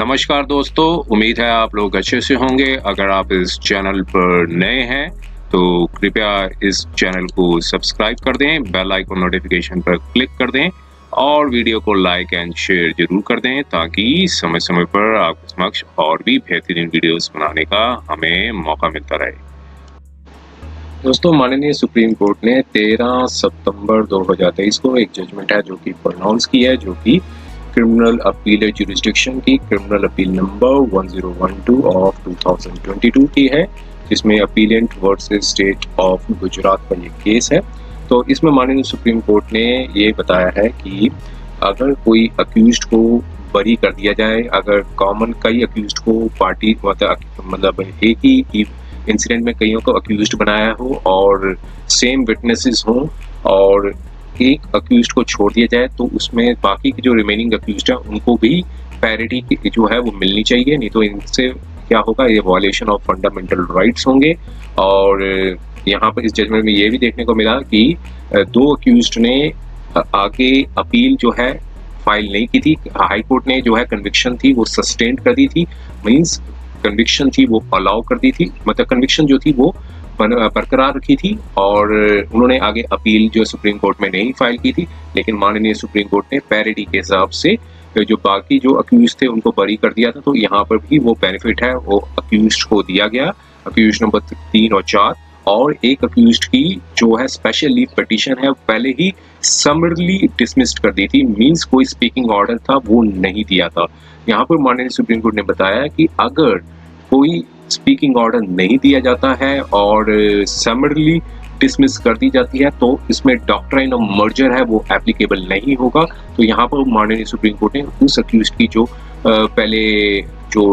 नमस्कार दोस्तों, उम्मीद है आप लोग अच्छे से होंगे। अगर आप इस चैनल पर नए हैं तो कृपया इस चैनल को सब्सक्राइब कर दें, बेल आइकन नोटिफिकेशन पर क्लिक कर दें और वीडियो को लाइक एंड शेयर जरूर कर दें ताकि समय-समय पर आपके समक्ष और भी बेहतरीन वीडियोस बनाने का हमें मौका मिलता रहे। दोस्तों, माननीय सुप्रीम कोर्ट ने 13 सितंबर 2023 को एक जजमेंट है जो कि प्रोनाउंस की है, जो कि क्रिमिनल अपील ज्यूरिसडिक्शन की क्रिमिनल अपील नंबर 1012 ऑफ 2022 की है, जिसमें appellate versus state of Gujarat का ये केस है। तो इसमें माननीय सुप्रीम कोर्ट ने ये बताया है कि अगर कोई अक्यूज्ड को बरी कर दिया जाए, अगर कॉमन कई अक्यूज्ड को पार्टी मतलब एक ही इंसिडेंट में कईयों को अक्यूज्ड बनाया हो और सेम विटनेसेस हों और एक अक्यूज्ड को छोड़ दिया जाए, तो उसमें बाकी के जो रिमेनिंग अक्यूज्ड हैं उनको भी पैरिटी जो है वो मिलनी चाहिए। नहीं तो इनसे क्या होगा, ये वॉयलेशन ऑफ फंडामेंटल राइट्स होंगे। और यहाँ पर इस जजमेंट में ये भी देखने को मिला कि दो अक्यूज्ड ने आगे अपील जो है फाइल नहीं की थी। हाई कोर्ट ने जो है कन्विक्शन थी वो सस्टेन कर दी थी, मींस कन्विक्शन थी वो अलाउ कर दी थी, मतलब कन्विक्शन जो थी वो बरकरार रखी थी और उन्होंने आगे अपील जो सुप्रीम कोर्ट में नहीं फाइल की थी। लेकिन माननीय सुप्रीम कोर्ट ने पैरिटी के हिसाब से जो बाकी जो अक्यूज थे उनको बरी कर दिया था, तो यहाँ पर भी वो बेनिफिट है वो अक्यूज को दिया गया, अक्यूज नंबर 3 और 4। और एक अक्यूज की जो है स्पेशल लीव पिटीशन है पहले ही समरली डिसमिस्ड कर दी थी, मींस कोई स्पीकिंग ऑर्डर था वो नहीं दिया था। यहाँ पर माननीय सुप्रीम कोर्ट ने बताया कि अगर कोई स्पीकिंग ऑर्डर नहीं दिया जाता है और समरली डिसमिस कर दी जाती है तो इसमें डॉक्ट्राइन ऑफ मर्जर है वो एप्लीकेबल नहीं होगा। तो यहाँ पर माननीय सुप्रीम कोर्ट ने उस अक्यूज्ड की जो पहले जो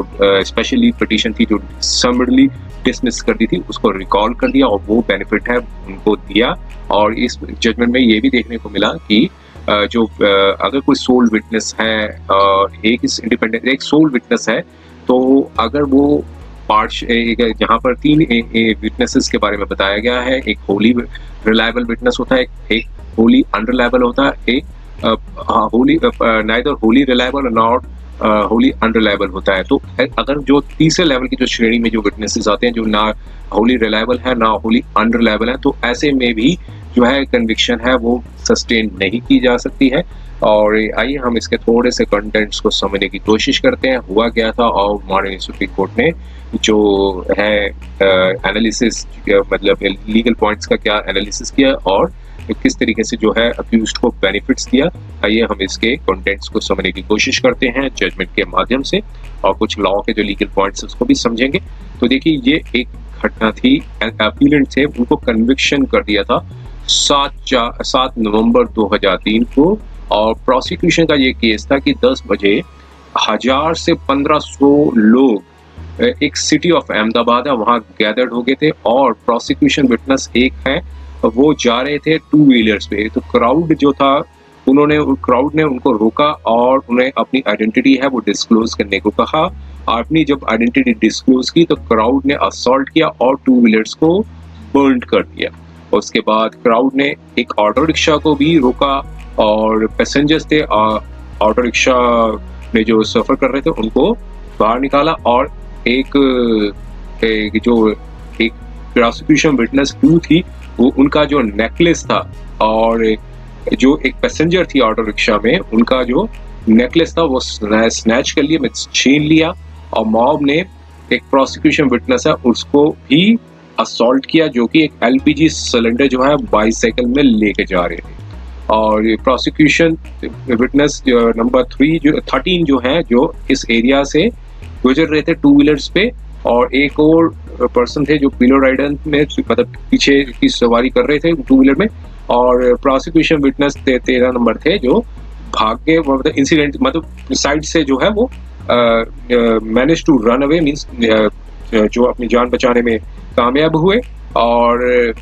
स्पेशली पिटीशन थी जो समरली डिसमिस कर दी थी उसको रिकॉल कर दिया और वो बेनिफिट है उनको दिया। और इस जजमेंट में ये भी देखने को मिला कि जो अगर कोई सोल विटनेस है, एक इंडिपेंडेंट एक सोल विटनेस है, तो अगर वो यहाँ पर 3 विटनेसेस के बारे में बताया गया है। एक होली रिलायबल विटनेस होता है, एक होली अनरिलायबल होता है, एक Holi neither Holi reliable not Holi unreliable होता है। तो अगर जो तीसरे लेवल की जो श्रेणी में जो विटनेसेस आते हैं जो ना होली रिलायबल है ना होली अनरिलायबल है, तो ऐसे में भी जो है कन्विक्शन है वो सस्टेन नहीं की जा सकती है। और आइए हम इसके थोड़े से कंटेंट्स को समझने की कोशिश करते हैं, हुआ क्या था और माननीय सुप्रीम कोर्ट ने जो है एनालिसिस मतलब लीगल पॉइंट्स का क्या एनालिसिस किया और किस तरीके से जो है अक्यूज्ड को बेनिफिट्स दिया। आइए हम इसके कंटेंट्स को समझने की कोशिश करते हैं जजमेंट के माध्यम से और कुछ लॉ के जो लीगल पॉइंट्स उसको भी समझेंगे। तो देखिए, ये एक घटना थी, अपीलेंट थे उनको कन्विक्शन कर दिया था 7 नवंबर 2003 को और प्रोसिक्यूशन का ये केस था कि 10 बजे 1000 से 1500 लोग एक सिटी ऑफ अहमदाबाद है वहां गैदर्ड हो गए थे और प्रोसिक्यूशन विटनेस एक है वो जा रहे थे 2 व्हीलर्स पे। तो क्राउड जो था क्राउड ने उनको रोका और उन्हें अपनी आइडेंटिटी है वो डिस्क्लोज करने को कहा। अपनी जब आइडेंटिटी डिस्क्लोज की तो क्राउड ने असॉल्ट किया और 2 व्हीलर्स को बर्न कर दिया। उसके बाद क्राउड ने एक ऑटो रिक्शा को भी रोका और पैसेंजर्स थे ऑटो रिक्शा में जो सफर कर रहे थे उनको बाहर निकाला और एक प्रोसिक्यूशन विटनेस 2 थी वो उनका जो नेकलेस था और जो एक पैसेंजर थी ऑटो रिक्शा में उनका जो नेकलेस था वो स्नैच कर लिया, छीन लिया और मॉब ने एक प्रोसिक्यूशन विटनेस है उसको भी असॉल्ट किया जो कि एक एलपीजी सिलेंडर जो है बाइसाइकिल में लेके जा रहे थे। और ये प्रोसिक्यूशन विटनेस नंबर 13 जो है जो इस एरिया से गुजर रहे थे 2 व्हीलर्स पे और एक और पर्सन थे जो पिलो राइडर में मतलब पीछे की सवारी कर रहे थे 2 व्हीलर में और प्रोसिक्यूशन विटनेस 13 नंबर थे जो भाग के मतलब इंसिडेंट मतलब साइड से जो है वो manage to run away, means जो अपनी जान बचाने में कामयाब हुए और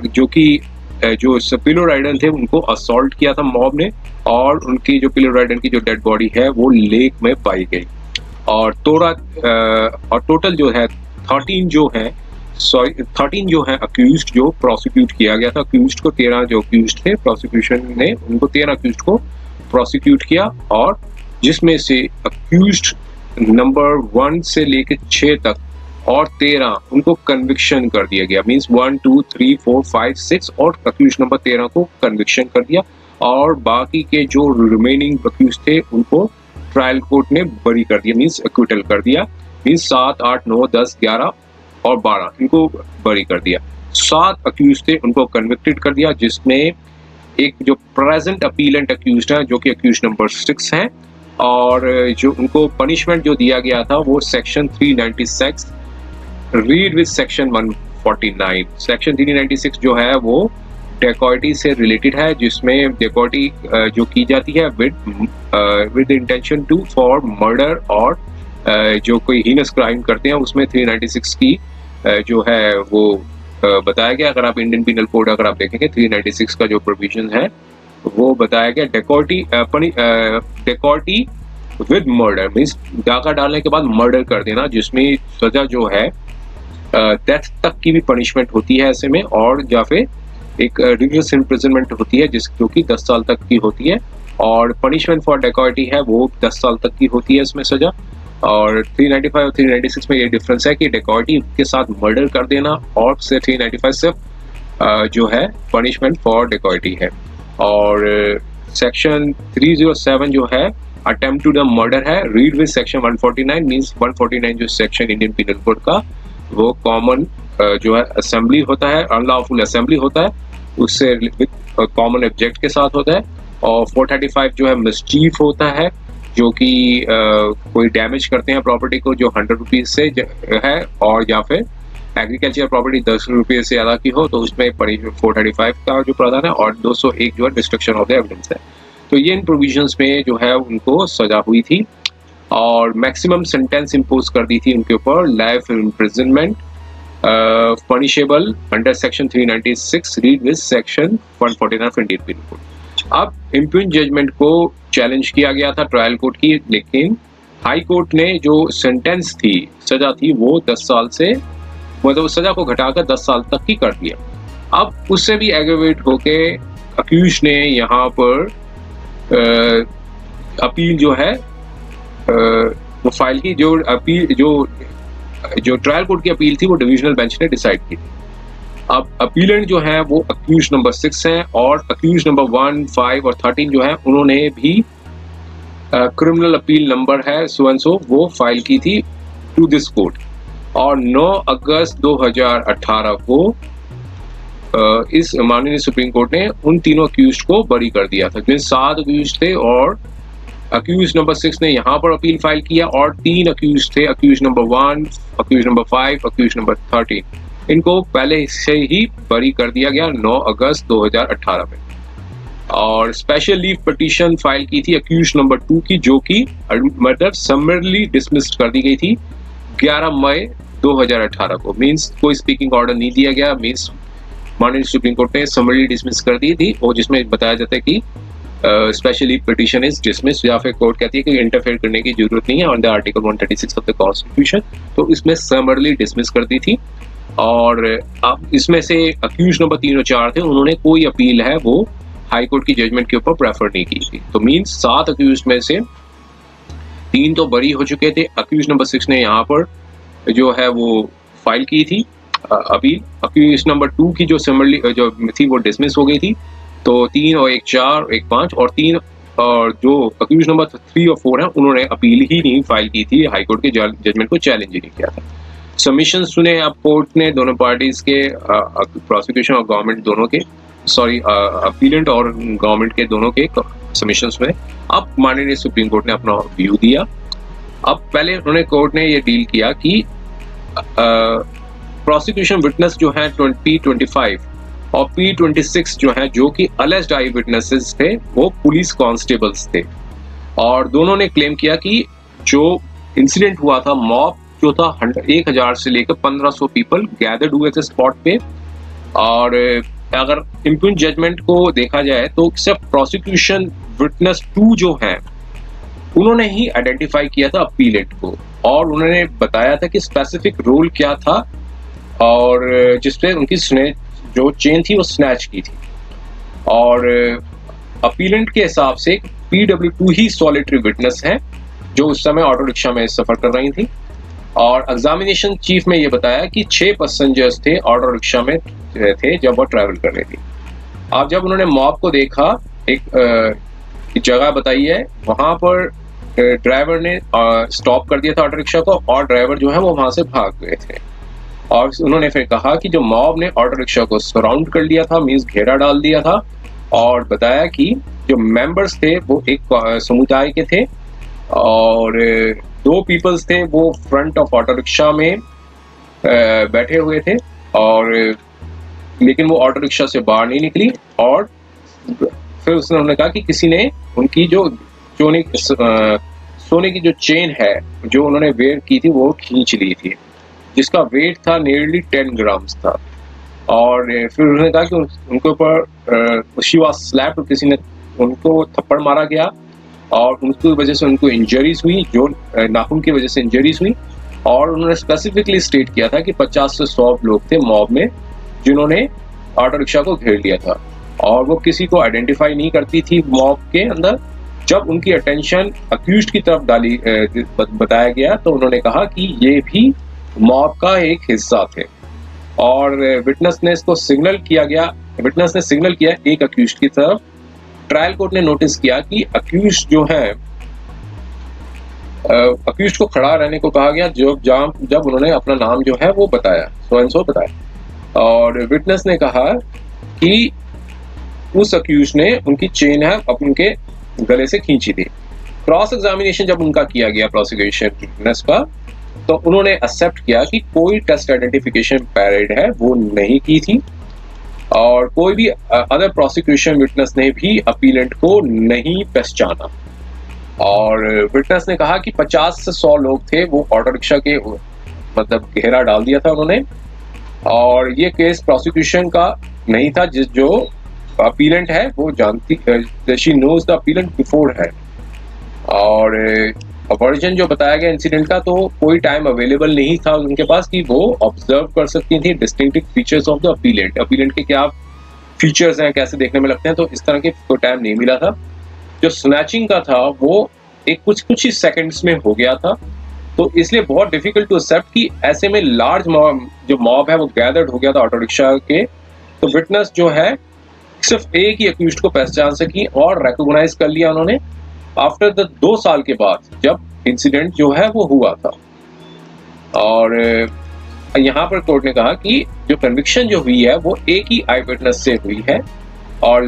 जो कि जो पिलो राइडर थे उनको असॉल्ट किया था मॉब ने और उनकी जो पिलो राइडर की जो डेड बॉडी है वो लेक में पाई गई। और टोटल जो है 13 जो है अक्यूज्ड जो प्रोसिक्यूट किया गया था। अक्यूज्ड को 13 जो अक्यूज्ड थे प्रोसिक्यूशन ने उनको 13 अक्यूज्ड को प्रोसिक्यूट किया और जिसमें से अक्यूज्ड नंबर 1 से लेके 6 तक और 13 उनको कन्विक्शन कर दिया गया। मींस 1 2 3 4 5 6 और अक्यूज नंबर 13 को कन्विक्शन कर दिया और बाकी के जो रिमेनिंग अक्यूज थे उनको ट्रायल कोर्ट ने बरी कर दिया, मींस एक्विटल कर दिया। मींस 7 8 9 10 11 और 12 इनको बरी कर दिया। 7 अक्यूज थे उनको कन्विक्टेड कर दिया, जिसमें एक जो प्रेजेंट अपीलेंट अक्यूज्ड है जो कि अक्यूज नंबर 6 है, और जो उनको पनिशमेंट जो दिया गया था वो section 396 read with section 149। Section 396 जो है वो डेकॉइटी से रिलेटेड है, जिसमें डेकॉइटी जो की जाती है with intention to for murder, और जो कोई हीनस क्राइम करते हैं उसमें 396 की जो है वो बताया गया। अगर आप इंडियन पिनल कोड अगर आप देखेंगे 396 का जो प्रोविजन है वो बताया गया डेकॉइटी विद मर्डर, मीन्स डाका डालने के बाद मर्डर कर देना, जिसमें सजा जो है डेथ तक की भी पनिशमेंट होती है ऐसे में, और या फिर एक रिगरस इम्प्रिजनमेंट होती है जो कि 10 साल तक की होती है, और पनिशमेंट फॉर डेकॉइटी है वो 10 साल तक की होती है इसमें सजा। और 395 और 396 में ये डिफरेंस है कि डेकॉइटी के साथ मर्डर कर देना और से 395 से जो है पनिशमेंट फॉर डेकॉइटी है। और सेक्शन 307 जो है अटेम्प्ट टू द मर्डर है, रीड विद सेक्शन 149। मींस 149 जो सेक्शन इंडियन पिनल कोड का वो कॉमन जो है असेंबली होता है, अनलॉफुल असेंबली होता है, उससे कॉमन ऑब्जेक्ट के साथ होता है। और 435 जो है मिसचीफ होता है, जो कि कोई डैमेज करते हैं प्रॉपर्टी को जो 100 रुपीज से है, और या फिर एग्रीकल्चर प्रॉपर्टी 10 रुपये से ज़्यादा की हो तो उसमें 435 का जो प्रावधान है, और 201 जो है डिस्ट्रक्शन ऑफ द एविडेंस है। तो ये इन प्रोविजंस में जो है उनको सजा हुई थी और मैक्सिमम सेंटेंस इम्पोज कर दी थी उनके ऊपर, life imprisonment punishable under section 396 read with section 149 of Indian penal code. अब इम्प्यून जजमेंट को चैलेंज किया गया था ट्रायल कोर्ट की, लेकिन हाई कोर्ट ने जो सेंटेंस थी, सजा थी, वो 10 साल से मतलब सजा को घटाकर 10 साल तक की कर दिया। अब उससे भी एग्रेवेट होके अक्यूज ने यहाँ पर अपील जो है वो फाइल की, जो अपील जो ट्रायल कोर्ट की अपील थी वो डिविजनल बेंच ने डिसाइड की। अब अपीलेंट जो है वो अक्यूज नंबर 6 है, और अक्यूज नंबर 1, 5 और 13 जो है उन्होंने भी क्रिमिनल अपील नंबर है सो एंड सो वो फाइल की थी टू दिस कोर्ट। और 9 अगस्त 2018 को इस माननीय सुप्रीम कोर्ट ने उन तीनों अक्यूज को बरी कर दिया था, जिन 7 अक्यूज थे, और अक्यूज नंबर 6 ने यहाँ पर अपील फाइल किया, और 3 अक्यूज थे, accused number 1, accused number 5, accused number 13, इनको पहले से ही बरी कर दिया गया 9 अगस्त 2018 में। और स्पेशल लीव पिटीशन फाइल की थी अक्यूज नंबर 2 की, जो कि मतलब समरली डिसमिस्ड कर दी गई थी 11 मई 2018 को। मींस कोई स्पीकिंग ऑर्डर नहीं दिया गया, मींस माननीय सुप्रीम कोर्ट ने समरली डिसमिस कर दी थी, और जिसमें बताया जाता है कि special leave petition is dismiss, या फिर कोर्ट कहती है कि इंटरफेयर करने की जरूरत नहीं है under article 136 of the constitution, तो इसमें समरली डिसमिस कर दी थी। और अब इसमें से अक्यूज नंबर 3 और 4 थे, उन्होंने कोई अपील है वो हाई कोर्ट की जजमेंट के ऊपर प्रेफर नहीं की थी। तो मींस 7 अक्यूज में से 3 तो बरी हो चुके थे। अक्यूज नंबर 6 ने यहाँ पर जो है वो फाइल की थी अपील। अक्यूज नंबर 2 की जो समरली जो थी वो डिसमिस हो गई थी, तो 3 और 1 4, 1 5 और 3, और जो अक्यूज नंबर 3 और 4 हैं उन्होंने अपील ही नहीं फाइल की थी, हाई कोर्ट के जजमेंट को चैलेंज ही नहीं किया था। सबमिशन सुने अब कोर्ट ने दोनों पार्टीज के, प्रोसिक्यूशन और गवर्नमेंट दोनों के, सॉरी अपीलेंट और गवर्नमेंट के दोनों के सबमिशन सुने। अब माननीय सुप्रीम कोर्ट ने अपना व्यू दिया। अब पहले उन्होंने कोर्ट ने ये डील किया कि प्रोसिक्यूशन विटनेस जो है P25 और P26 जो है, जो कि अलेज्ड आई विटनेसेस थे, वो पुलिस कांस्टेबल्स थे, और दोनों ने क्लेम किया कि जो इंसिडेंट हुआ था, मॉब जो था 1000 से लेकर 1500 पीपल गैदर्ड हुए थे स्पॉट पे। और अगर इम्प्यून जजमेंट को देखा जाए तो सिर्फ प्रोसिक्यूशन विटनेस 2 जो है उन्होंने ही आइडेंटिफाई किया था अपीलेंट को, और उन्होंने बताया था कि स्पेसिफिक रोल क्या था, और जिसपे उनकी जो चेन थी वो स्नैच की थी। और अपीलेंट के हिसाब से PW2 ही सॉलिटरी विटनेस है, जो उस समय ऑटो रिक्शा में सफ़र कर रही थी। और एग्जामिनेशन चीफ में ये बताया कि 6 पैसेंजर्स थे ऑटो रिक्शा में थे जब वो ट्रैवल कर रहे थे। अब जब उन्होंने मॉब को देखा, एक जगह बताई है, वहाँ पर ड्राइवर ने स्टॉप कर दिया था ऑटो रिक्शा को और ड्राइवर जो है वो वहाँ से भाग गए थे। और उन्होंने फिर कहा कि जो मॉब ने ऑटो रिक्शा को सराउंड कर लिया था, मीन्स घेरा डाल दिया था, और बताया कि जो मेंबर्स थे वो एक समुदाय के थे और 2 पीपल्स थे वो फ्रंट ऑफ ऑटो रिक्शा में बैठे हुए थे, और लेकिन वो ऑटो रिक्शा से बाहर नहीं निकली। और फिर उन्होंने कहा कि किसी ने उनकी जो सोने की जो चेन है जो उन्होंने वेयर की थी वो खींच ली थी, जिसका वेट था नियरली 10 ग्राम्स था। और फिर उन्होंने कहा कि उनके ऊपर शी वाज स्लैप्ड, किसी ने उनको थप्पड़ मारा गया और उनकी वजह से उनको इंजरीज हुई, जो नाखून की वजह से इंजरीज हुई। और उन्होंने स्पेसिफिकली स्टेट किया था कि 50 से 100 लोग थे मॉब में जिन्होंने ऑटो रिक्शा को घेर लिया था, और वो किसी को आइडेंटिफाई नहीं करती थी मॉब के अंदर। जब उनकी अटेंशन अक्यूज्ड की तरफ बताया गया तो उन्होंने कहा कि ये भी मॉब का एक हिस्सा थे, और विटनेस ने सिग्नल किया एक अक्यूज्ड की तरफ। ट्रायल कोर्ट ने नोटिस किया कि अक्यूज्ड जो है, अक्यूज्ड को खड़ा रहने को कहा गया जब उन्होंने अपना नाम जो है वो बताया, सो एंड सो बताया। और विटनेस ने कहा कि उस अक्यूज्ड ने उनकी चेन है उनके गले से खींची थी। क्रॉस एग्जामिनेशन जब उनका किया गया प्रोसिक्यूशन विटनेस का, तो उन्होंने एक्सेप्ट किया कि कोई टेस्ट आइडेंटिफिकेशन पैरेड है वो नहीं की थी, और कोई भी अदर प्रोसिक्यूशन विटनेस ने भी अपीलेंट को नहीं पहचाना। और विटनेस ने कहा कि 50 से 100 लोग थे वो ऑटो रिक्शा के मतलब घेरा डाल दिया था उन्होंने, और ये केस प्रोसिक्यूशन का नहीं था, जो अपीलेंट है वो जानती, she knows the appellant before है। और वर्जन जो बताया गया इंसिडेंट का, तो कोई टाइम अवेलेबल नहीं था उनके पास कि वो ऑब्जर्व कर सकती थी distinctive features of the appellate के क्या फीचर्स हैं, कैसे देखने में लगते हैं, तो इस तरह के कोई टाइम नहीं मिला था। जो स्नैचिंग का था वो एक कुछ ही सेकंड्स में हो गया था, तो इसलिए बहुत डिफिकल्ट टू एक्सेप्ट कि ऐसे में लार्ज जो मॉब है वो गैदर्ड हो गया था ऑटो रिक्शा के। तो विटनेस जो है सिर्फ एक ही अक्यूज्ड को पहचान सकी और रिकॉग्नाइज कर लिया उन्होंने आफ्टर द 2 साल के बाद जब इंसिडेंट जो है वो हुआ था। और यहाँ पर कोर्ट ने कहा कि जो कन्विक्शन जो हुई है वो एक ही आई विटनेस से हुई है, और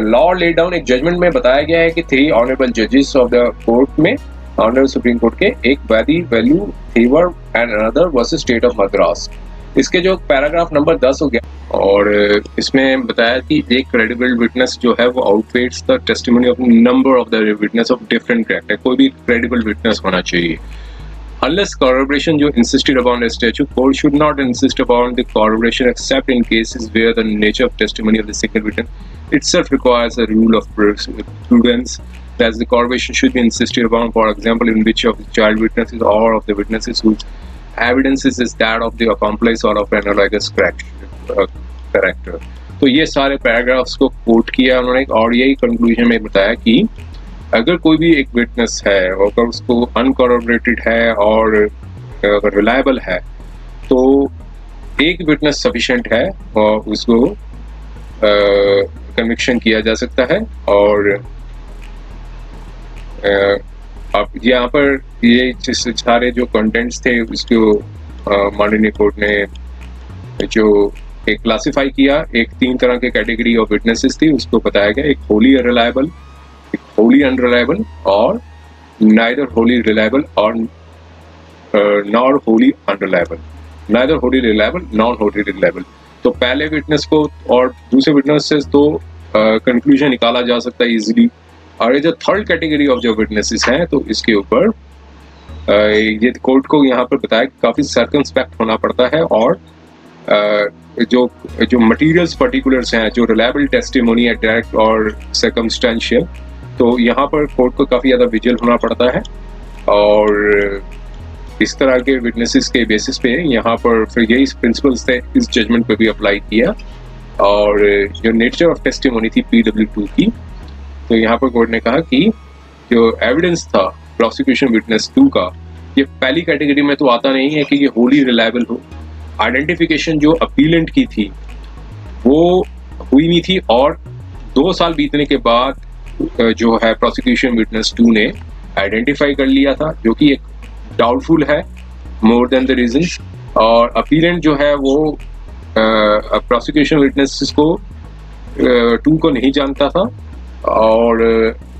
लॉ लेड डाउन एक जजमेंट में बताया गया है कि 3 ऑनरेबल जजेस ऑफ द कोर्ट में, ऑनरेबल सुप्रीम कोर्ट के, एक Vadivelu Thevar and another versus state of Madras. इसके जो पैराग्राफ नंबर 10 हो गया, और इसमें बताया कि एक क्रेडिबल विटनेस जो है वो outweighs the testimony of number of the witness of different character. कोई भी क्रेडिबल विटनेस होना चाहिए। Unless corroboration you insisted upon a statute, court should not insist upon the corroboration except in cases where the nature of testimony of the single witness itself requires a rule of prudence, as the corroboration should be insisted upon, for example, in which of the child witnesses or of the witnesses whose evidence is that of the accomplice or of analogous character। तो ये सारे paragraphs को coat किया उन्होंने, और यही conclusion में बताया कि अगर कोई भी एक विटनेस है और अगर उसको अनकॉरोबरेटेड है और अगर रिलायबल है तो एक विटनेस सफिशिएंट है और उसको कन्विक्शन किया जा सकता है। और अब यहाँ पर ये सारे जो कंटेंट्स थे उसको माननीय कोर्ट ने जो एक क्लासिफाई किया, एक 3 तरह के कैटेगरी ऑफ विटनेसेस थी, उसको बताया गया, एक होली रिलायबल, wholly unreliable, और neither wholly reliable or nor wholly unreliable, neither wholly reliable nor wholly reliable। तो पहले विटनेस को और दूसरे विटनेस से तो कंक्लूजन निकाला जा सकता है इजीली, और ये जो थर्ड कैटेगरी ऑफ जो विटनेसेस हैं तो इसके ऊपर ये कोर्ट को यहाँ पर बताया कि काफ़ी सर्कमस्पेक्ट होना पड़ता है, और जो मटीरियल्स पर्टिकुलर्स हैं, जो रिलायबल टेस्टिमोनी है डायरेक्ट और सर्कमस्टेंशियल, तो यहाँ पर कोर्ट को काफ़ी ज़्यादा विजिल होना पड़ता है। और इस तरह के विटनेसेस के बेसिस पे यहाँ पर फिर यही प्रिंसिपल्स थे इस जजमेंट पे भी अप्लाई किया। और जो नेचर ऑफ टेस्टिमोनी थी PW2 की, तो यहाँ पर कोर्ट ने कहा कि जो एविडेंस था प्रोसिक्यूशन विटनेस 2 का, ये पहली कैटेगरी में तो आता नहीं है कि ये होली रिलायबल हो। आइडेंटिफिकेशन जो अपीलेंट की थी वो हुई नहीं थी, और 2 साल बीतने के बाद जो है प्रोसिक्यूशन विटनेस 2 ने आइडेंटिफाई कर लिया था, जो कि एक डाउटफुल है मोर देन द रीजंस। और अपीलेंट जो है वो प्रोसिक्यूशन विटनेस को 2 को नहीं जानता था, और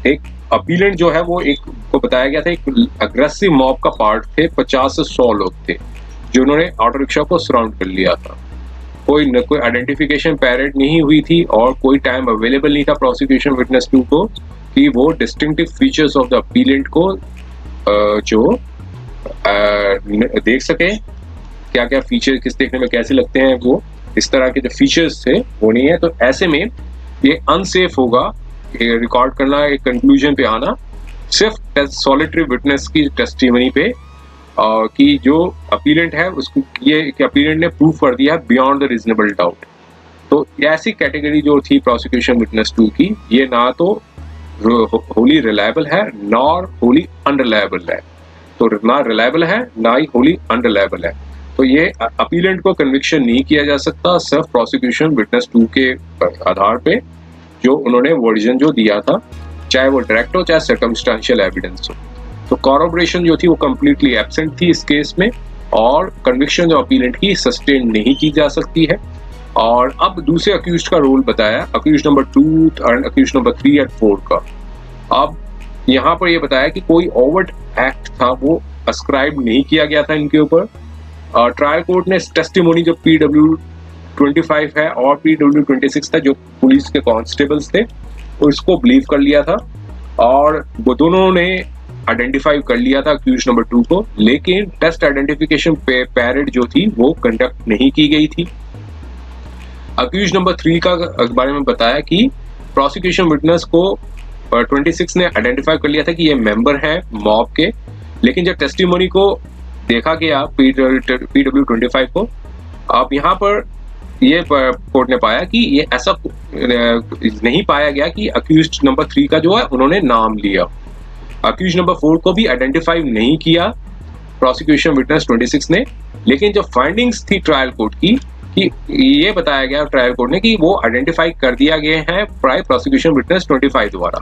एक अपीलेंट जो है वो एक को बताया गया था एक अग्रेसिव मॉब का पार्ट थे, 50 से 100 लोग थे जिन्होंने ऑटो रिक्शा को सराउंड कर लिया था। कोई आइडेंटिफिकेशन पैरेड नहीं हुई थी और कोई टाइम अवेलेबल नहीं था प्रोसिक्यूशन विटनेस 2 को कि वो distinctive features of the appellate को जो देख सके, क्या क्या फीचर किस देखने में कैसे लगते हैं, वो इस तरह के जो फीचर्स थे वो नहीं है। तो ऐसे में ये अनसेफ होगा रिकॉर्ड करना, एक कंक्लूजन पे आना सिर्फ सॉलिटरी विटनेस की टेस्टिमनी पे, कि जो अपीलेंट है उसको ये कि अपीलेंट ने प्रूव कर दिया बियॉन्ड द रीजनेबल डाउट। तो ऐसी कैटेगरी जो थी प्रोसिक्यूशन विटनेस 2 की, ये ना तो होली रिलायबल है नॉर होली अनरिलायबल है। तो ना रिलायबल है ना ही होली अनरिलायबल है। तो ये अपीलेंट को कन्विक्शन नहीं किया जा सकता सिर्फ प्रोसिक्यूशन विटनेस 2 के आधार पे जो उन्होंने वर्जन जो दिया था, चाहे वो डायरेक्ट हो चाहे सर्कमस्टेंशियल एविडेंस हो। तो कॉरपोरेशन जो थी वो कम्प्लीटली एब्सेंट थी इस केस में, और कन्विक्शन जो अपीलेंट की सस्टेन नहीं की जा सकती है। और अब दूसरे अक्यूज्ड का रोल बताया, अक्यूज्ड नंबर 2 और अक्यूज्ड नंबर 3 और 4 का। अब यहाँ पर ये बताया कि कोई ओवर्ट एक्ट था वो अस्क्राइब नहीं किया गया था इनके ऊपर। ट्रायल कोर्ट ने टेस्टिमोनी जो PW25 है और PW26 था जो पुलिस के कांस्टेबल्स थे उसको बिलीव कर लिया था, और वो दोनों ने आइडेंटिफाई कर लिया था अक्यूज नंबर 2 को, लेकिन टेस्ट आइडेंटिफिकेशन पैरेड जो थी वो कंडक्ट नहीं की गई थी। अक्यूज नंबर 3 का बारे में बताया कि प्रोसिक्यूशन विटनेस को 26 ने आइडेंटिफाई कर लिया था कि ये मेंबर हैं मॉब के, लेकिन जब टेस्टिमोनी को देखा गया PW25 को, अब यहाँ पर ये कोर्ट ने पाया कि ये ऐसा नहीं पाया गया कि अक्यूज नंबर 3 का जो है उन्होंने नाम लिया। अक्यूज नंबर 4 को भी आइडेंटिफाई नहीं किया प्रोसिक्यूशन विटनेस 26 ने, लेकिन जो फाइंडिंग्स थी ट्रायल कोर्ट की कि ये बताया गया ट्रायल कोर्ट ने कि वो आइडेंटिफाई कर दिया गए हैं प्राय प्रोसिक्यूशन विटनेस 25 द्वारा।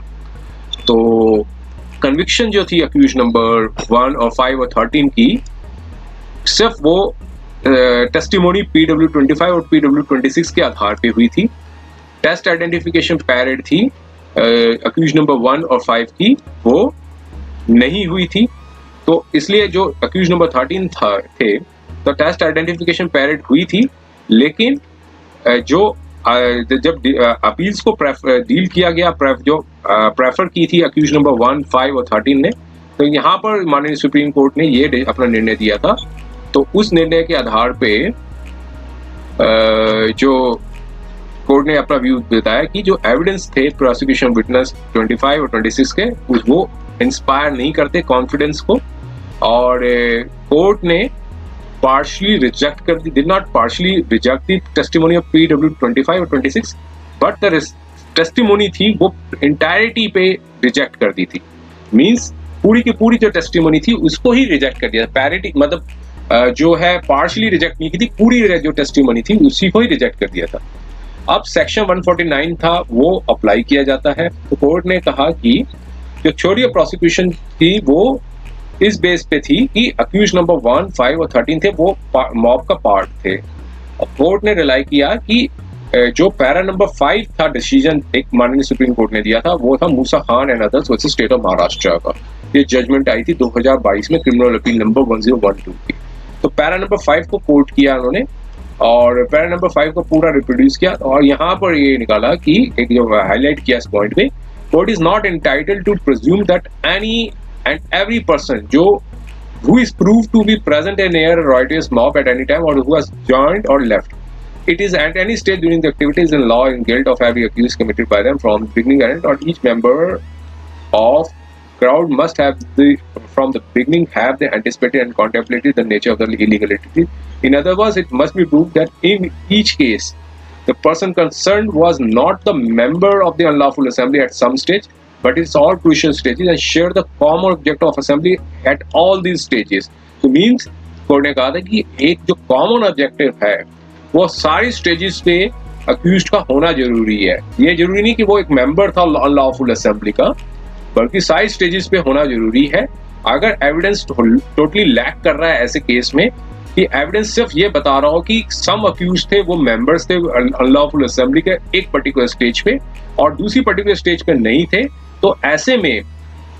तो कन्विक्शन जो थी अक्यूज नंबर 1 और 5 और 13 की सिर्फ वो टेस्टिमोनी PW25 और PW26 के आधार पे हुई थी। टेस्ट आइडेंटिफिकेशन पैरेड थी अक्यूज नंबर 1 और 5 की वो नहीं हुई थी। तो इसलिए जो अक्यूज नंबर 13 थे तो टेस्ट आइडेंटिफिकेशन पैरेड हुई थी, लेकिन जो जब अपील्स को डील किया गया जो प्रेफर की थी अक्यूज नंबर 1, 5 और 13 ने, तो यहाँ पर माननीय सुप्रीम कोर्ट ने ये अपना निर्णय दिया था। तो उस निर्णय के आधार पे जो कोर्ट ने अपना व्यू बताया कि जो एविडेंस थे प्रोसिक्यूशन विटनेस 25 और 26 के वो इंस्पायर नहीं करते कॉन्फिडेंस को, और कोर्ट ने partially reject कर दी, did not partially reject the testimony of PW25 और 26, but the testimony थी वो entirety पे reject कर दी थी। Means पूरी की पूरी जो testimony थी उसको ही reject कर दिया। Parity मतलब जो है partially reject नहीं की थी, पूरी जो testimony थी उसी को ही reject कर दिया था। अब सेक्शन 149 था वो अप्लाई किया जाता है। तो कोर्ट ने कहा कि जो थ्योरी ऑफ प्रोसिक्यूशन थी वो इस बेस पे थी कि अक्यूज नंबर 1, 5 और 13 थे वो मॉब का पार्ट थे। कोर्ट ने रिलाई किया कि जो पैरा नंबर 5 था डिसीजन एक माननीय सुप्रीम कोर्ट ने दिया था वो था Musa Khan and others versus state of Maharashtra का। ये जजमेंट आई थी 2022 में क्रिमिनल अपील नंबर 1012 की। तो पैरा नंबर 5 को कोर्ट किया उन्होंने और पैरा नंबर 5 को पूरा रिप्रोड्यूस किया, और यहाँ पर ये निकाला कि एक जो हाईलाइट किया इस पॉइंट पे, court is not entitled to presume that any and every person who is proved to be present in near a riotous mob at any time or who has joined or left it is at any stage during the activities in law in guilt of every accused committed by them from the beginning and or each member of crowd must have from the beginning have they anticipated and contemplated the nature of the illegality. In other words, it must be proved that in each case the person concerned was not the member of the unlawful assembly at some stage but it's all crucial stages and share the common objective of assembly at all these stages. So means court ने कहा था कि एक जो common objective है वो सारी stages पे अक्यूज्ड का होना जरूरी है। ये जरूरी नहीं कि वो एक मेंबर था अनलॉफुल असेंबली का, बल्कि सारी स्टेजेस पे होना जरूरी है। अगर एविडेंस टोटली लैक कर रहा है ऐसे केस में कि एविडेंस सिर्फ ये बता रहा हो कि सम अक्यूज थे, वो मेंबर्स थे अनलॉफुल असेंबली के एक पर्टिकुलर स्टेज पे और दूसरी पर्टिकुलर स्टेज पे नहीं थे, तो ऐसे में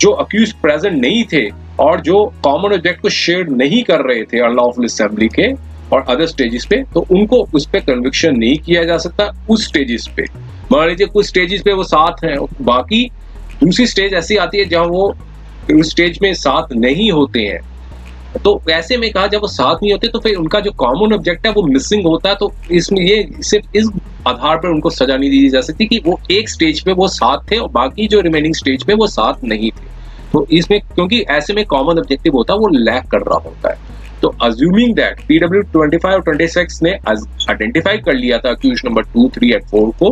जो अक्यूज प्रेजेंट नहीं थे और जो कॉमन ऑब्जेक्ट को शेयर नहीं कर रहे थे अनलॉफुल असेंबली के और अदर स्टेजेस पे, तो उनको उस पे कन्विक्शन नहीं किया जा सकता उस स्टेजेस पे। मान लीजिए कुछ स्टेजेस पे वो साथ हैं, बाकी दूसरी स्टेज ऐसी आती है जहां वो उस स्टेज में साथ नहीं होते हैं, तो ऐसे में कहा जब वो साथ नहीं होते तो फिर उनका जो कॉमन ऑब्जेक्ट है वो मिसिंग होता है। तो इसमें ये सिर्फ इस आधार पर उनको सजा नहीं दी जा सकती कि वो एक स्टेज पे वो साथ थे और बाकी जो रिमेनिंग स्टेज पे वो साथ नहीं थे। तो इसमें क्योंकि ऐसे में कॉमन ऑब्जेक्टिव होता है वो लैक कर रहा होता है। तो अज्यूमिंग दैट PW 25 और 26 ने आइडेंटिफाई कर लिया था अक्यूज नंबर 2, 3 और 4 को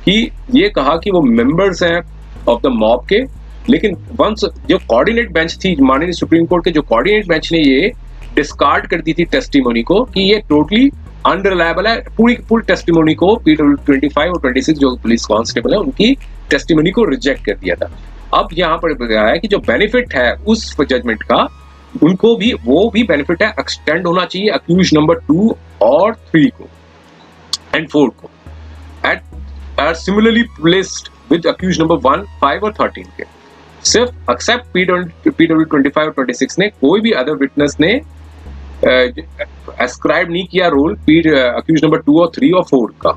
कि ये कहा कि वो मेंबर्स हैं ऑफ द मॉब के, लेकिन वंस जो कोऑर्डिनेट बेंच थी माननीय सुप्रीम कोर्ट के, जो कोऑर्डिनेट बेंच ने ये डिस्कार्ड कर दी थी टेस्टिमोनी को कि ये टोटली अनरिलायबल है, पूरी टेस्टिमोनी को PW 25 और 26 जो पुलिस कांस्टेबल है उनकी टेस्टिमोनी को रिजेक्ट कर दिया था। अब यहाँ पर बताया है कि जो बेनिफिट है उस जजमेंट का उनको भी वो भी बेनिफिट है एक्सटेंड होना चाहिए अक्यूज नंबर 2 और 3 को एंड 4 को at similarly placed with accused number 1, 5 और 13 के। सिर्फ एक्सेप्ट PW 25 और 26 ने कोई भी अदर विटनेस ने एस्क्राइब नहीं किया रोल अक्यूज नंबर 2 और 3 और 4 का।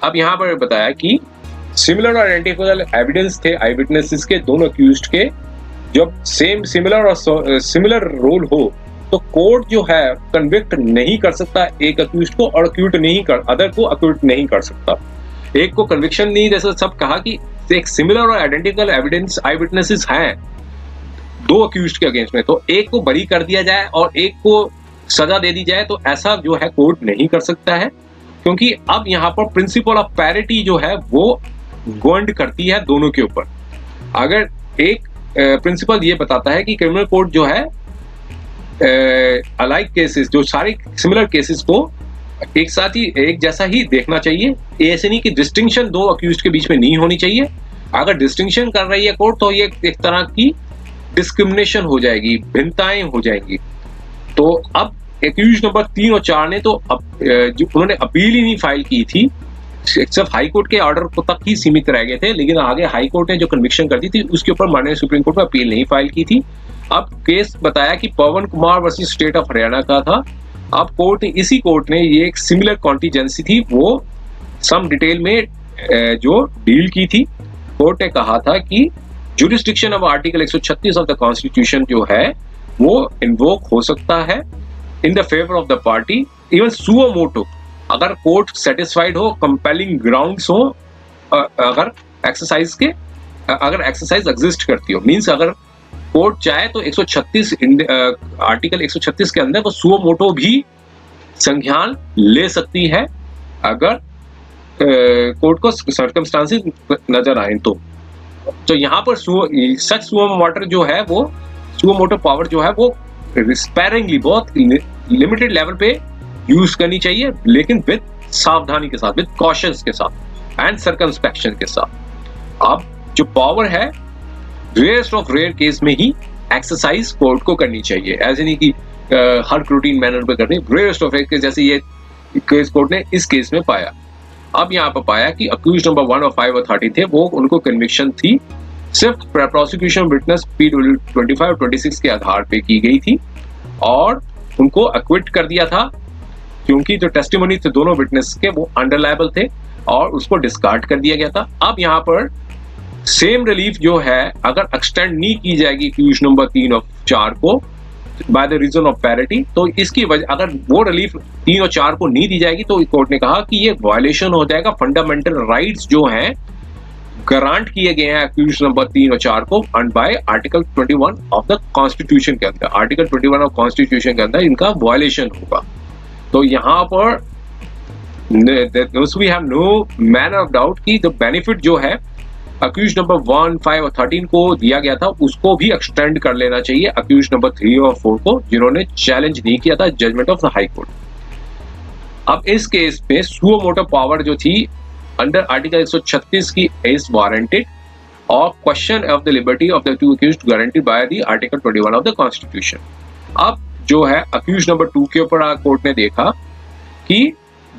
अब यहाँ पर बताया कि सिमिलर और आइडेंटिकल एविडेंस थे आई विटनेसेस के दोनों अक्यूज्ड के, जब सेम सिमिलर और सिमिलर रोल हो तो कोर्ट जो है कन्विक्ट नहीं कर सकता एक अक्यूज्ड को और अदर को अक्यूट नहीं कर सकता। एक को कन्विक्शन नहीं, जैसे सब कहा कि एक सिमिलर और आइडेंटिकल एविडेंस आई विटनेसेस हैं दो अक्यूज्ड के अगेंस्ट में, तो एक को बरी कर दिया जाए और एक को सजा दे दी जाए, तो ऐसा जो है कोर्ट नहीं कर सकता है, क्योंकि अब यहाँ पर प्रिंसिपल ऑफ पैरिटी जो है वो गवर्न करती है दोनों के ऊपर। अगर एक प्रिंसिपल ये बताता है कि क्रिमिनल कोर्ट जो है अलाइक केसेस, जो सारे सिमिलर केसेस को एक साथ ही एक जैसा ही देखना चाहिए, ऐसे नहीं कि डिस्टिंक्शन दो अक्यूज्ड के बीच में नहीं होनी चाहिए। अगर डिस्टिंक्शन कर रही है कोर्ट तो ये एक तरह की डिस्क्रिमिनेशन हो जाएगी, भिन्नताएं हो जाएंगी। तो अब अक्यूज्ड नंबर 3 और 4 ने तो उन्होंने अपील ही नहीं फाइल की थी, सिर्फ हाई कोर्ट के ऑर्डर को तक ही सीमित रह गए थे, लेकिन आगे हाई कोर्ट ने जो कन्विक्शन कर दी थी उसके ऊपर माननीय सुप्रीम कोर्ट में अपील नहीं फाइल की थी। अब केस बताया कि Pavan Kumar versus state of Haryana का था। अब इसी कोर्ट ने ये एक सिमिलर कॉन्टीजेंसी थी वो सम डिटेल में जो डील की थी। कोर्ट ने कहा था कि jurisdiction of article 136 of the constitution जो है वो इन्वोक हो सकता है in the favour of the party even suo motu, अगर कोर्ट सेटिस्फाइड हो, कंपेलिंग ग्राउंड्स हो, अगर एक्सरसाइज एग्जिस्ट करती हो, मींस अगर कोर्ट चाहे तो 136 आर्टिकल 136 के अंदर वो सुओ मोटो भी संज्ञान ले सकती है अगर कोर्ट को सर्कमस्टांसेस नजर आए तो यहाँ पर सच सुओ मोटो जो है वो सुओ मोटो पावर जो है वो स्पेरिंगली बहुत लिमिटेड लेवल पे यूज करनी चाहिए, लेकिन विद सावधानी के साथ, विद कॉशंस के साथ एंड सर्कमस्पेक्शन के साथ। अब जो पावर है रेयरेस्ट ऑफ रेयर केस में ही एक्सरसाइज कोर्ट को करनी चाहिए, ऐसे नहीं कि हर रूटीन मैनर पे करनी। रेयरेस्ट ऑफ रेयर केस जैसे ये केस कोर्ट ने इस केस में पाया। अब यहाँ पर पाया कि अक्यूज नंबर 1 और 5 और 13 थे, वो उनको कन्विक्शन थी सिर्फ प्रोसिक्यूशन विटनेस PW 25 और 26 के आधार पे की गई थी और उनको अक्विट कर दिया था क्योंकि जो टेस्टिमोनी थे दोनों विटनेस के वो अनरिलायबल थे और उसको डिस्कार्ड कर दिया गया था। अब यहाँ पर सेम रिलीफ जो है अगर एक्सटेंड नहीं की जाएगी अक्यूज नंबर 3 और 4 को by the reason of parity, तो इसकी वजह अगर वो रिलीफ 3 और 4 को नहीं दी जाएगी तो कोर्ट ने कहा कि ये वायलेशन हो जाएगा फंडामेंटल राइट्स जो हैं ग्रांट किए गए हैं अक्यूज नंबर 3 और 4 को and bye article 21 of the constitution के अंदर, आर्टिकल 21 ऑफ कॉन्स्टिट्यूशन के अंदर इनका वायलेशन होगा। तो यहाँ पर we have no manner of doubt कि द बेनिफिट जो है अक्यूज नंबर 1, 5 और 13 को दिया गया था उसको भी एक्सटेंड कर लेना चाहिए अक्यूज नंबर 3 और 4 को, जिन्होंने चैलेंज नहीं किया था judgment of the High Court. अब इस केस में सुओ मोटो पावर जो थी अंडर आर्टिकल 136 की इज वारंटेड और question of the liberty of the two accused guaranteed by the article 21 of the constitution. अब जो है अक्यूज नंबर 2 के ऊपर कोर्ट ने देखा कि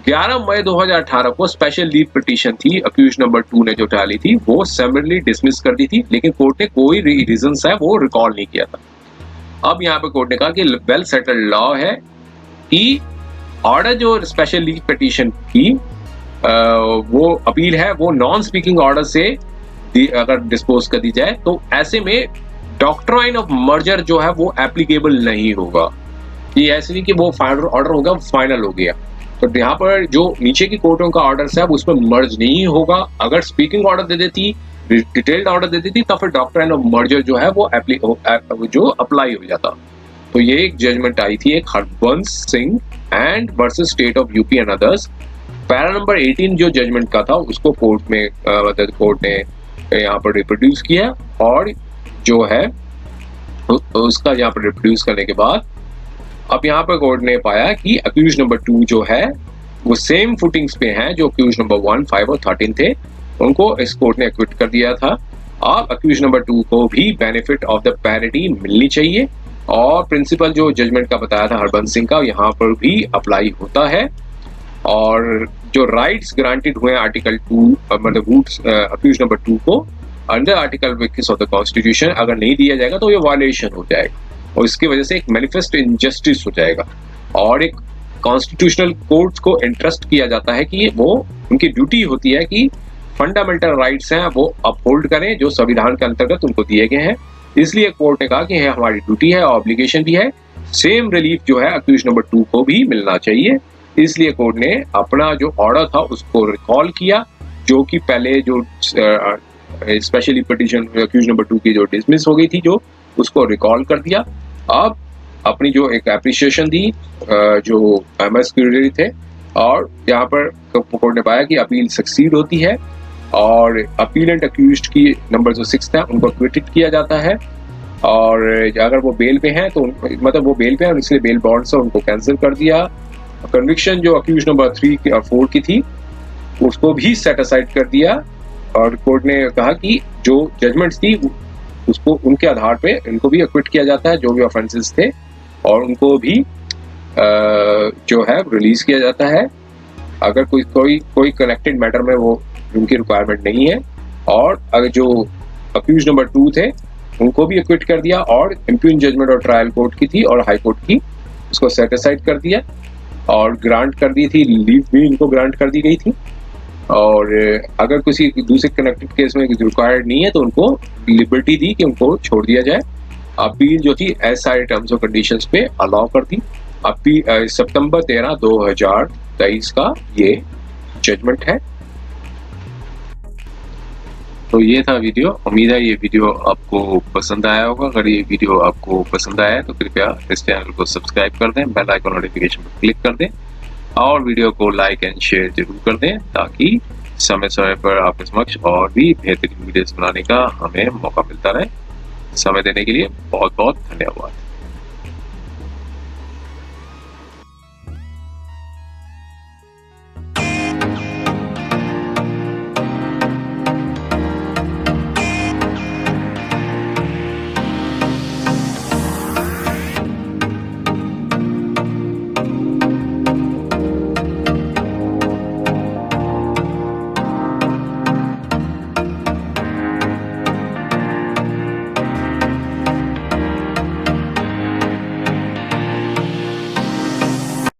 11 मई 2018 को स्पेशल लीव पिटीशन थी अक्यूज नंबर 2 ने जो डाली थी वो समरली डिसमिस कर दी थी, लेकिन कोर्ट ने कोई रीजंस है वो रिकॉल नहीं किया था। अब यहाँ पे कोर्ट ने कहा कि वेल सेटल्ड लॉ है कि ऑर्डर जो स्पेशल लीव पिटीशन की वो अपील है वो नॉन स्पीकिंग ऑर्डर से अगर डिस्पोज कर दी जाए तो ऐसे में डॉक्ट्राइन ऑफ मर्जर जो है वो एप्लीकेबल नहीं होगा। ये ऐसे नहीं कि वो फाइनल ऑर्डर होगा फाइनल हो गया, तो यहाँ पर जो नीचे की कोर्टों का ऑर्डर है उसमें मर्ज नहीं होगा। अगर स्पीकिंग ऑर्डर दे देती, डिटेल्ड ऑर्डर दे देती, तब फिर डॉक्ट्राइन ऑफ मर्जर जो है वो जो अप्लाई हो जाता। तो ये एक जजमेंट आई थी एक Harbans Singh and versus state of UP and others. Para number 18 जो जजमेंट का था उसको कोर्ट में मतलब कोर्ट ने यहाँ पर रिप्रोड्यूस किया और जो है उसका यहाँ पर रिप्रोड्यूस करने के बाद अब यहाँ पर कोर्ट ने पाया कि अक्यूज नंबर 2 जो है वो सेम फुटिंग्स पे हैं जो अक्यूज नंबर 1, 5 और 13 थे, उनको इस कोर्ट ने एक्विट कर दिया था। अब अक्यूज नंबर 2 को भी बेनिफिट ऑफ द पैरिटी मिलनी चाहिए और प्रिंसिपल जो जजमेंट का बताया था हरबंस सिंह का यहाँ पर भी अप्लाई होता है। और जो राइट्स ग्रांटेड हुए आर्टिकल 2 मतलब अक्यूज नंबर 2 को under article 21 of the constitution अगर नहीं दिया जाएगा तो ये वायलेशन हो जाएगा और इसकी वजह से एक मैनिफेस्ट इनजस्टिस हो जाएगा और एक कॉन्स्टिट्यूशनल कोर्ट्स को इंटरेस्ट किया जाता है कि वो उनकी ड्यूटी होती है कि फंडामेंटल राइट्स हैं वो अपहोल्ड करें जो संविधान के अंतर्गत उनको दिए गए हैं। इसलिए कोर्ट ने कहा कि हमारी ड्यूटी है, ऑब्लिगेशन भी है, सेम रिलीफ जो है अक्यूज नंबर 2 को भी मिलना चाहिए। इसलिए कोर्ट ने अपना जो ऑर्डर था उसको रिकॉल किया, जो कि पहले जो स्पेशली पिटीशन अक्यूज नंबर 2 की जो डिसमिस हो गई थी जो उसको रिकॉल कर दिया। अब अपनी जो एक एप्रिसिएशन दी जो एमएस क्यूरी थे और यहाँ पर कोर्ट ने पाया कि अपील सक्सीड होती है और अपीलेंट अक्यूज्ड की नंबर जो 6 था उनको एक्विटेड किया जाता है और अगर वो बेल पे हैं तो मतलब वो बेल पे हैं इसलिए बेल बॉन्ड से उनको कैंसिल कर दिया। कन्विक्शन जो अक्यूज नंबर 3 और 4 की थी उसको भी सेट असाइड कर दिया और कोर्ट ने कहा कि जो जजमेंट्स थी उसको उनके आधार पे इनको भी एक्विट किया जाता है जो भी ऑफेंसेस थे और उनको भी जो है रिलीज किया जाता है अगर कोई कनेक्टेड मैटर में वो उनकी रिक्वायरमेंट नहीं है। और अगर जो अक्यूज नंबर 2 थे उनको भी एक्विट कर दिया और इम्प्यून जजमेंट और ट्रायल कोर्ट की थी और हाई कोर्ट की उसको सेट असाइड कर दिया और ग्रांट कर दी थी, लीव भी इनको ग्रांट कर दी गई थी। और अगर किसी दूसरे कनेक्टेड केस में रिक्वायर्ड नहीं है तो उनको लिबर्टी दी कि उनको छोड़ दिया जाए। अपील जो थी एज सारे टर्म्स और कंडीशंस पे अलाउ कर दी। अपील सितंबर 13, 2023 का ये जजमेंट है। तो ये था वीडियो, उम्मीद है ये वीडियो आपको पसंद आया होगा। अगर ये वीडियो आपको पसंद आया तो कृपया इस चैनल को सब्सक्राइब कर दें, बेल आइकन नोटिफिकेशन पर क्लिक कर दें और वीडियो को लाइक एंड शेयर जरूर कर दें ताकि समय समय पर आपके समक्ष और भी बेहतरीन वीडियोस बनाने का हमें मौका मिलता रहे। समय देने के लिए बहुत बहुत धन्यवाद।